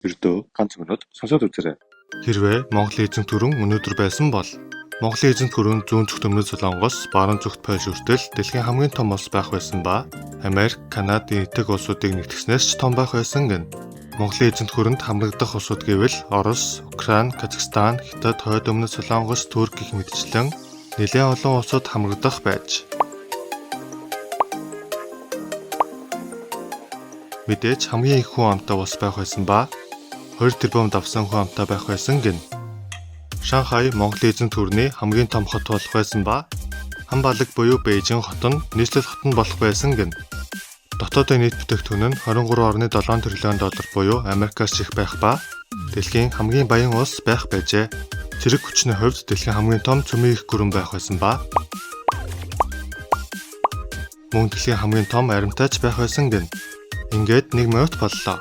Ердөө ганц өнөд сонсоод үзээрэй. Хэрвээ Монголын эзэнт гүрэн өнөөдөр байсан бол Монголын эзэнт гүрэн зүүн зүгт өмнөд Солонгос, баруун зүгт Польш хүртэл дэлхийн хамгийн том улс байх байсан ба Америк, Канада энэтхэг улсуудыг нэгтгэснээс ч том байх байсан гэн. Монголын эзэнт гүрэнд хамрагдах улсууд гэвэл Орос, Украин, Казахстан, Хятад, Хойд өмнөд Солонгос, Турк гэх мэтчлэн нэлээд олон улсууд хамрагдах байж. Мэдээж хамгийн их хүн амтай улс байх байсан ба 2 тэрбум давсан хүн амтай байх байсан гэн. Шанхай Монголын эзэнт гүрний хамгийн том хот болох байсан ба Хамбалаг буюу Бээжин хот нь нийслэл хот нь болох байсан гэн. Дотоодын нийт бүтээгдэхүүн нь 23.7 тэрлион доллар буюу Америкаас их байх ба дэлхийн хамгийн баян улс байх байжээ. Цэрэг хүчний хувьд дэлхийн хамгийн том цөмийн их гүрэн байх байсан ба мөн дэлхийн хамгийн том аримтайч байх байсан гэн. Ингээд 1 минут боллоо.